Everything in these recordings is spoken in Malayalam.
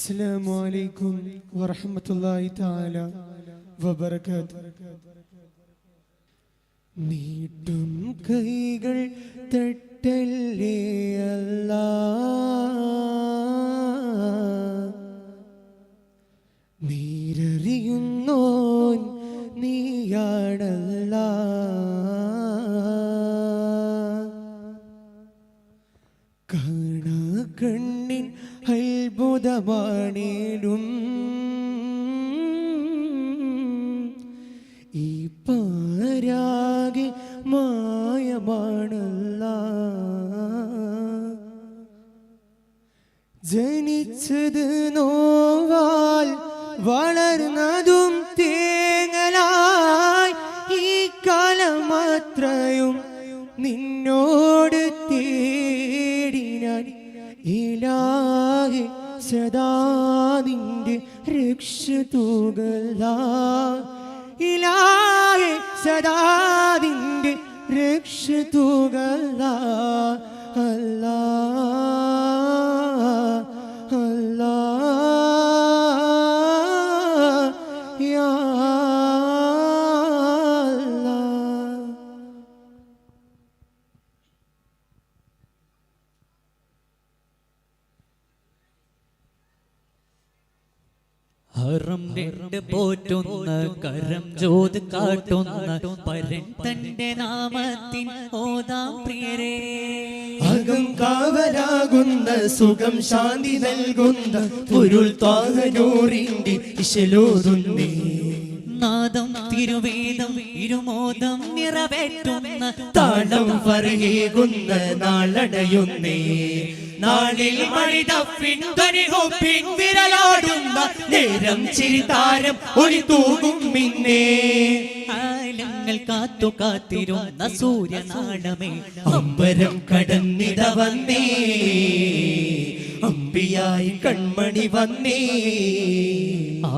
അസ്സലാമു അലൈക്കും വറഹ്മത്തുള്ളാഹി തആല വബറകാതുഹു. നീട്ടും കൈകൾ തട്ടല്ലേ അല്ലാ, നീരറിയുന്നോൻ നീയാണല്ലാ. കാണാ കണ്ണിൻ അത്ഭുതമാണേലും ഈ പാരാകെ മായമാണല്ലാ. ജനിച്ചത് നോവാൽ വളർന്നതും തേങ്ങലായി, ഈ കാലമത്രയും നിന്നോട് തേടിനാൻ ഇലാഹി സദാ നിന്റെ രക്ഷ തൂകലാ. ഇലാഹി സദാ നിന്റെ രക്ഷ തൂകലാ. അല്ലാ അല്ലാ യാ അല്ലാ. ഹറം രണ്ട് പോറ്റുന്ന കരം ജ്യോത് കാട്ടുന്ന പരൻ തന്റെ നാമത്തിൻ ഓതാം പ്രിയരേ. അകം കാവലാകുന്ന സുഖം ശാന്തി നൽകുന്ന പൊരുൾ താഹനൂറിന്റെ ഇശലോതുന്നേ. നാദം തിരുവേദം ഇരുമോദം നിറവേറ്റുന്ന താളം പറയേകുന്ന നാളടയുന്നേ. നാളിൽ മണിതപ്പിൻ വിരലാടുന്ന നേരം ചിരിതാരം ഒളി തൂകും മിന്നേ. ആലങ്ങൾ കാത്തു കാത്തിരുന്ന സൂര്യനാളമേ, അമ്പരം കടന്നിട വന്നേ. അമ്പിയായി കൺമണി വന്നേ. ആ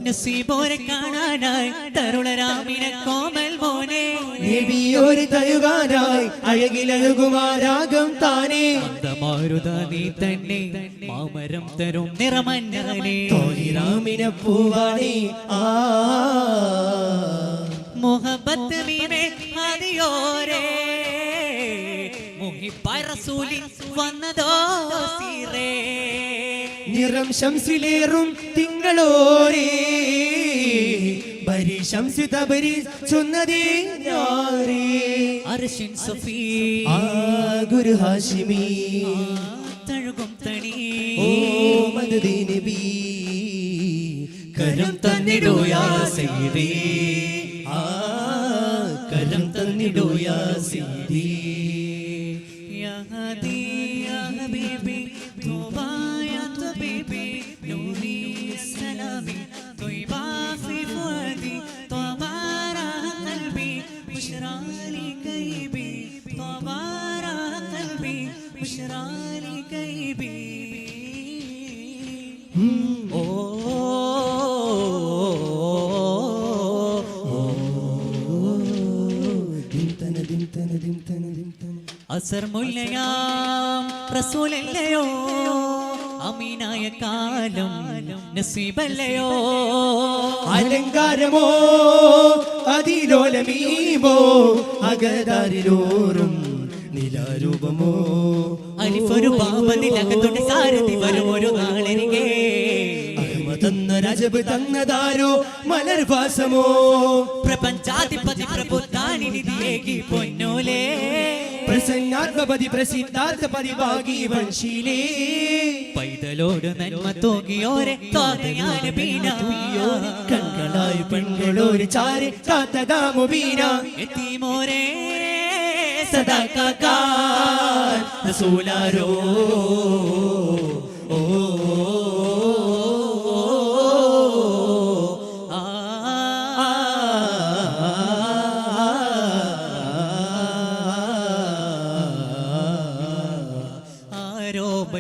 നസീബോരെ കാണാനായി തരുളരാമിനെ കോമൽ മോനെ, നബിയോര് തയുകാനായി അഴകിലഴുകുമാരാഗം താനേ. മാരുത നീ തന്നെ മാമരം തരും നിറമഞ്ഞാനേ. തോഹിറാമിനെ പൂവാണേ. ആ മുഹബത്ത് മീമേ ഹദിയോരേ, മുഹിബ്ബായ റസൂലിൻ വന്നതോ സീറേ. നിറം ശംസിലേറും തിങ്കളോരേ, ബരി ശംസി തബരി ചൊന്നതേ ഞാരേ. അർശിൻ സഫീ ആ ഗുരു ഹാഷിമി തഴുകും തണി. ഓ മദദി നബി കരം തന്നിടൂ യാ സയ്യിദി. ആ കരം തന്നിടൂ യാ സയ്യിദി. യാ ഹദി യാ ഹബീബി തൗബാ യാ തബീബി നൂരി സലാമി ത്വയ്ബാ ഫി ഫുഅദി തവാറാ ഖൽബി ബുശ്റാ ലി കൈബി തവാറാ ഖൽബി ബുശ്റാ ലി കൈബി. ഓ അസർ മുല്ലയാം റസൂലല്ലയോ, അമീനായ കാലം നസീബല്ലയോ. അലങ്കാരമോ അതിലോലമീമോ അകതാരിലോറും നിലാരൂപമോ. അലിഫൊരു പാപത്തിലകത്തുണ്ട് സാരഥി വരും ഒരു നാളരികെ. തന്ന രാജബ് തന്നതാരോ മലർവാസമോ. പ്രപഞ്ചാധിപതി പ്രബുദ്ധാനി നിധിയേകി പൊന്നോലേ. പ്രസന്നാത്മപതി പ്രസിദ്ധാർത്ഥ പതിവാകി വംശീലേ. പൈതലോട് നന്മ തോകിയോരെ താതയാന ബീന. കണ്ണുകളായി പെൺകളോര് ചാരി കാത്തതാമു ബീന. എത്തിമോരേ സദാ കാക്കാൻ റസൂലാരോ. ഓ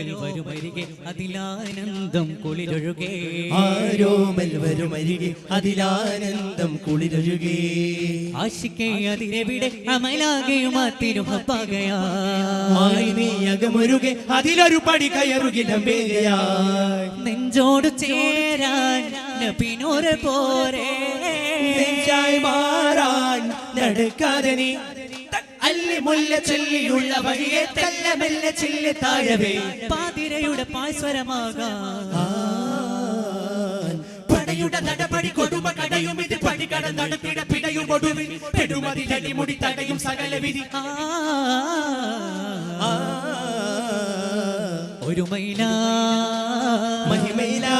ആരോമൽ വരുമരികെ അതിലാനന്ദം കുളിരൊഴുകേ ആരോമൽ വരുമരികെ അതിലാനന്ദം കുളിരൊഴുകേ ആശിക്കേ അതിരെവിടെ അമലാകെയും തിരുഹപ്പാകയാ അകമൊരുകെ അതിലൊരു പടി കയറുകിലമ്പേകയായി നെഞ്ചോട് ചേരാൻ നബിനൂറ് പോരെ നെഞ്ചായി മാറാൻ നടക്കാതെ നീ അല്ലി മുല്ല ചൊല്ലിയുള്ള വഴിയെ തല്ല മെല്ലെ ചില്ല് താഴവേ പാതിരയുടെ പായ്സ്വരമാകാൻ പടയുടെ നടപടി കൊടുമ കടയും ഇത് പടി കട നടത്തിട പിടയും ഒടുവിൽ പെടുമതി അടിമുടി തടയും സകല വിധി ഒരു മൈലാ മഹിമയിലാ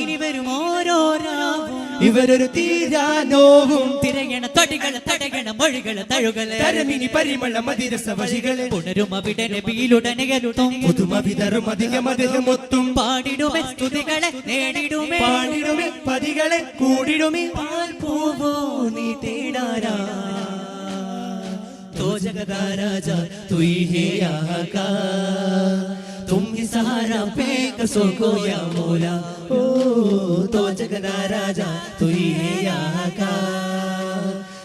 ഇനി വരും ഓരോ രാവും ഇവരൊരു തീരാനോവും തിരയണ തടികള് തടയണ മൊഴികള് തഴുകള് തരമിനി പരിമള മതിരസ വഴികളെ പുണരും അവിടെ നബിയിലുടനെത്തും പുതുമ വിതറും അധികമൊത്തും പാടിടുമേ സ്തുതികളെ നേടിടുമേ പാടിടുമേ പതികളെ കൂടിടുമേ പാൽ പൂവോ നീ തേടാരാ तो जगदा राजा तू ही है यहाँ का तुम ही सहारा पे कसो को या मौला ओ तो जगदा राजा तू ही है यहाँ का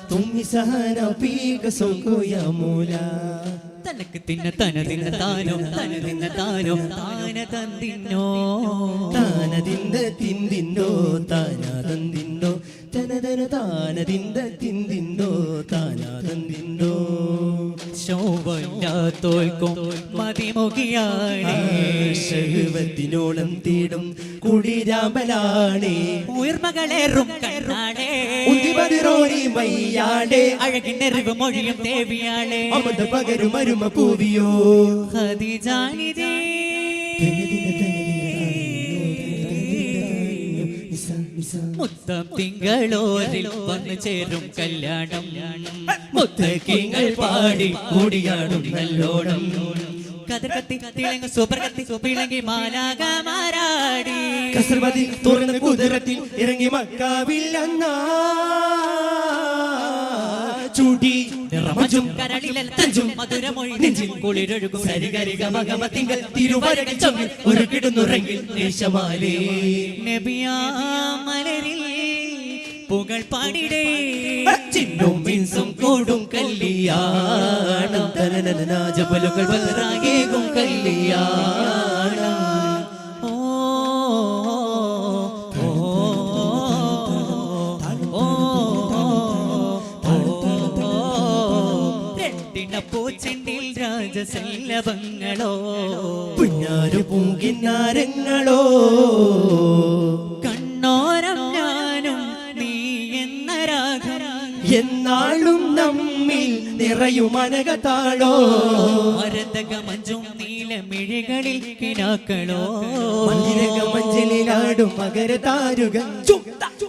तुम ही सहारा पे कसो को या मौला തനക്ക് തിന്ന തന തിന്ന താനോ തന തിന്ന താനോ താന തന്തിന്നോ താനതിന്ത തിന്തിന്നോ താനാതന്തിന്നോ തനതന താനതിന്ത തിന്തിന്നോ താനാതന്തിന്നോ ശോഭല്ലാത്തോൽക്കും മതിമുഖിയാണ് ശഹവത്തിനോളം തീടും കുളിരാമലാണേ ഉയർമകളേറും കണ്ണാടേ ഉദിപതിറോനി മയ്യാടേ അഴകിനെറിവ് മൊഴിയും ദേവിയാളെ അമൃത പകരും അരുമ പൂവിയോ ഖദീജാനിദേ മുത്തം തിങ്കളോരിൽ വന്നു ചേരും കല്യാണം മുത്തക്കിങ്ങൾ പാടി കൂടിയാടും നല്ലോണം കതിർകത്തി തിളങ്ങി സുപ്രകത്തി സുപിളങ്ങി മാലാകമാരാടി കസർവതി തുറന്ന കുതിരത്തിൽ ഇറങ്ങി മക്കാവില്ലെന്നാ ചൂടി നിറമജും കരളിലെ തഞ്ചും മധുരമൊഴി നെഞ്ചിൽ കുളിരൊഴുകും സരിഗരിഗമഗമ തിങ്കൾ തിരുവരകിൽ ചൊമ്മിൽ ഒരു കിടുന്നുറങ്ങിൽ ദേശമാലേ നബിയാ മലരിൽ പുകൾ പാടിടേ ചിന്നും മിൻസും കൂടും കല്യാണം തനനനാജപലുകൾ വലറാകേകും കല്യാണം പൂച്ചെണ്ടിൽ രാജസല്ലഭങ്ങളോ പുന്നാരു പൂങ്കിന്നാരങ്ങളോ കണ്ണോരം ഞാനും നീ എന്ന രാഗം എന്നാളും നമ്മിൽ നിറയും അനകത്താളോ മരതകമഞ്ചും നീലമിഴികളിൽ കിനാക്കളോ മഞ്ജലിലാടും മകര താരുക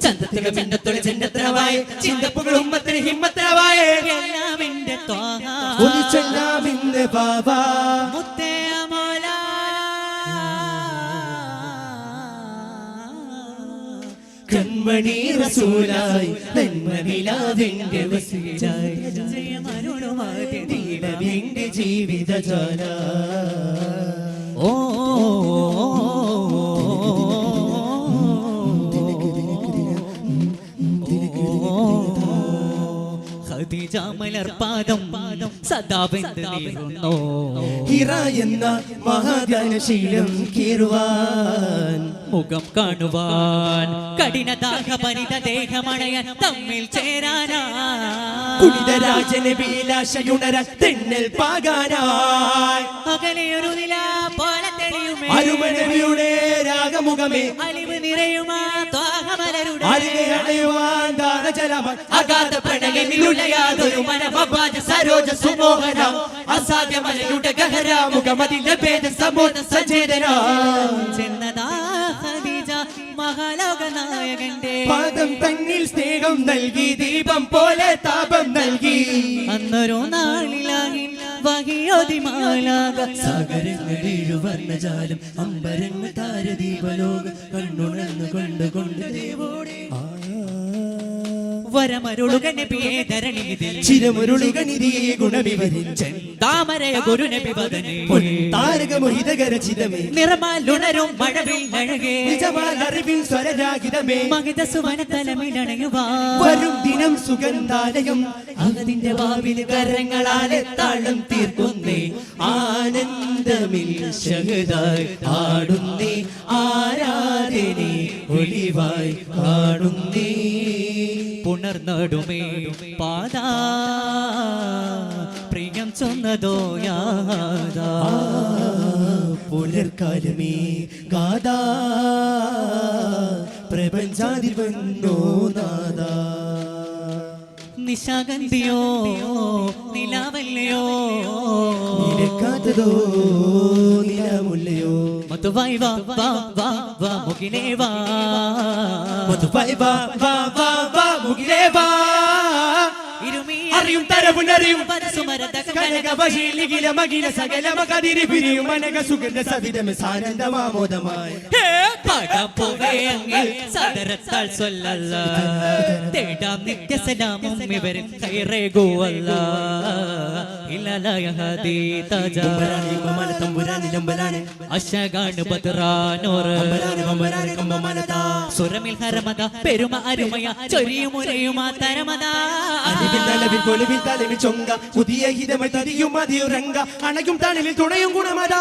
ചന്തത്തിക മിന്നത്തുള്ള ചെന്നത്രവായ ചിന്തപ്പുകൾ ഉമ്മത്തിന് ഹിമ്മത്രവായ എല്ലാം എന്റെ ത്വാഹ ഒലിച്ചെല്ലാം ഇന്ന് ബാബാ മുത്തേ അമോല കൺമണി റസൂലായി നന്മവിലാതിന്റെ വസിയായി ജയമരുളുമാതി ദീപവിന്റെ ജീവിത ജാല ഓ ഖദീജ മലർപാദം സദാ വെന്തുനീറുന്നു ഹിറ എന്ന മഹാധ്യാനശീലം കീറുവാൻ മുഖം കാണുവാൻ കഠിനദാഹ പരിത ദേഹമണയാൻ തമ്മിൽ ചേരാനാ കുടിതരാജനബിലാശയുണര തെന്നൽ പാകാനായി അകലെയൊരു നില പോലെ തെളിയുമേ അരുമനബിയുടെ രാഗമുഖമേ അലിവ് നിറയുമാ ത്വാഹമലരുടെ അരികയണയുവാൻ ദാനജലമൻ അഗാധ പ്രണയനിലുള്ള യാതൊരു മനമപാജ സരോജ സുമോഹന അസാധ്യമലയുടെ ഗഹരാമുഖമതിന്റെ ഭേദ സമോദ സചേതന ചെന്നതാ ഖദീജ മഹാലോകനായകന്റെ പാദം തന്നിൽ സ്നേഹം നൽകി ദീപം പോലെ താപം നൽകി അന്നൊരു നാളിലാകി വഹിയോതിമാലാക സാഗരങ്ങളിഴുവർണ്ണജാലം അമ്പരങ്ങൾ താരദീപലോക കണ്ണുണർന്നു കൊണ്ട് ദേവോടെ വരമരുളുക നബിയേ ധരണിതിൽ ചിരമരുളുക നിധിയെ ഗുണവിവരിച്ചൻ താമരയ ഗുരു നബി വദനേ താരകമോഹിതകരചിതമേ നിറമാലുണരും മഴവിൽ അഴകേ നിജമാൽ അറിവിൻ സ്വരരാഗിതമേ മഹിത സുവന തലമിലണയുവാ വരും ദിനം സുഗന്ധാലയം അകതിന്റെ വാവിൽ കരങ്ങളാലെ താളം തീർക്കുന്നേ ആനന്ദമിൽ ശഹദായി ആടുന്നേ ആരാധനെ ഒളിവായി കാണുന്നേ പുണർന്നടുമേ പാദാ പ്രിയം ചൊന്നതോ യാദാ പുലർക്കാലമേ ഗാഥാ പ്രപഞ്ചാതിൽ വന്നോ നാദാ നിശാഗന്ധിയോ നിലാവല്ലയോ നിലക്കാത്തതോ നിലമുല്ലയോ മധുവായി വാ വാ വാ വാ മുകിലേ വാ മധുവായി വാ വാ വാ വാ മുകിലേ വാ അറിയും തരവുനറിയും കനകവശീലികില മകില സകല മകതിരി പിരിയും മനക സുഗന്ധ സവിധം സാനന്ദമാമോദമായി സദരത്താൽ സ്വല്ലല്ല തേടാം നിത്യസലാമും ഇവരും കൈറേകുവല്ല ഇലലയഹദീ തജ അശഗാണ് ബദ്റാനോർ സുരമിൽ ഹരമദ പെരുമ അരുമയ ചൊരിയുമുരയുമാ തരമദ പുതിയ ഹിതമ തരിയും മതിയുറങ്ക അണയും തണലിൽ തുണയും ഗുണമത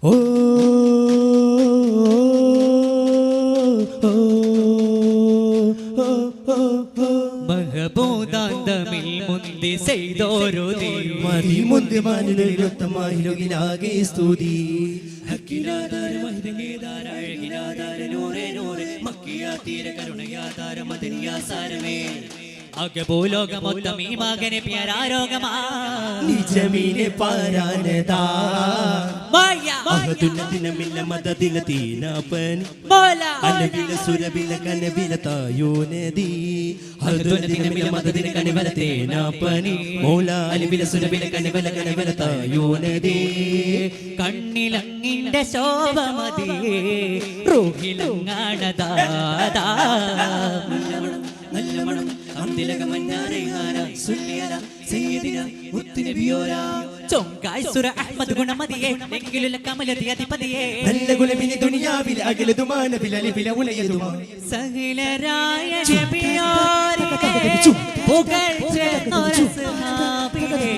ഓ മഹബൂദാന്തമിൽ മുന്തി ചെയ്തോരു മതി മുന്തി മാനുലൊത്തമായിലൊകിലാകെ സ്തുതി ഭൂലോകമൊത്തം ഈ മകനെ പ്യാരോഗമാ നിജമീനെ പാരാനതാ ദിനമില്ല മദദിന തീനാപ്പനി അനവില സുരവില കനവില തായോനദി ദിനമില്ല മദദിന കനവില തേനാപ്പനി മോല അനവില സുരവില കനവില കനവില തായോനദി കണ്ണിലങ്ങിന്റെ ശോഭമതിയേ റൂഹിലങ്ങാണതാ നല്ല മണം അന്തിലകമഞ്ഞാരേഹാര സുല്ലിയല സയ്യിദിന മുത്തുനബിയോരാ ചൊങ്കായ്സുര അഹ്മദ് ഗുണമതിയേ എങ്കിലുള്ള കമലതി അധിപതിയേ നല്ല ഗുണമിനി ദുനിയാവിൽ അകലതുമാനവിൽ അലിവില ഉലയതുമാ സഹിലരായ നബിയോരേ പുകഴ്ചെന്നൊര സഹാബിയേ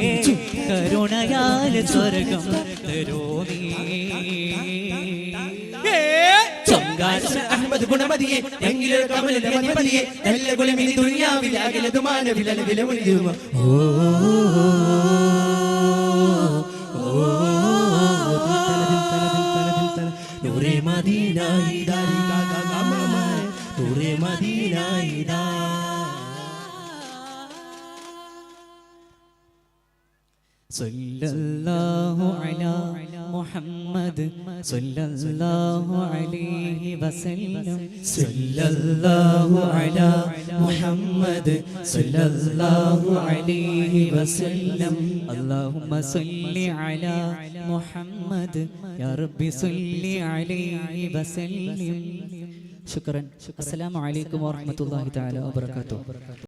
കരുണയാൽ സ്വർഗം തരൂ നീ അഹ്മദ് ഗുണമതിയെ എങ്കിലൊരു കമലിന്റെ മതിപതിയെ നല്ല ഗുണമിനി ദുനിയാവിൽ അകലതുമാനവിൽ അലിവില ഉലയതുമാ നൂറെ മദീനായിദാ നൂറെ മദീനായിദാ സല്ലല്ലാഹു അലാ മുഹമ്മദ് സല്ലല്ലാഹു അലൈഹി വസല്ലം സല്ലല്ലാഹു അലാ മുഹമ്മദ് സല്ലല്ലാഹു അലൈഹി വസല്ലം اللهم صل على محمد يا رب صل عليه وسلم شكرا السلام عليكم ورحمة الله تعالى وبركاته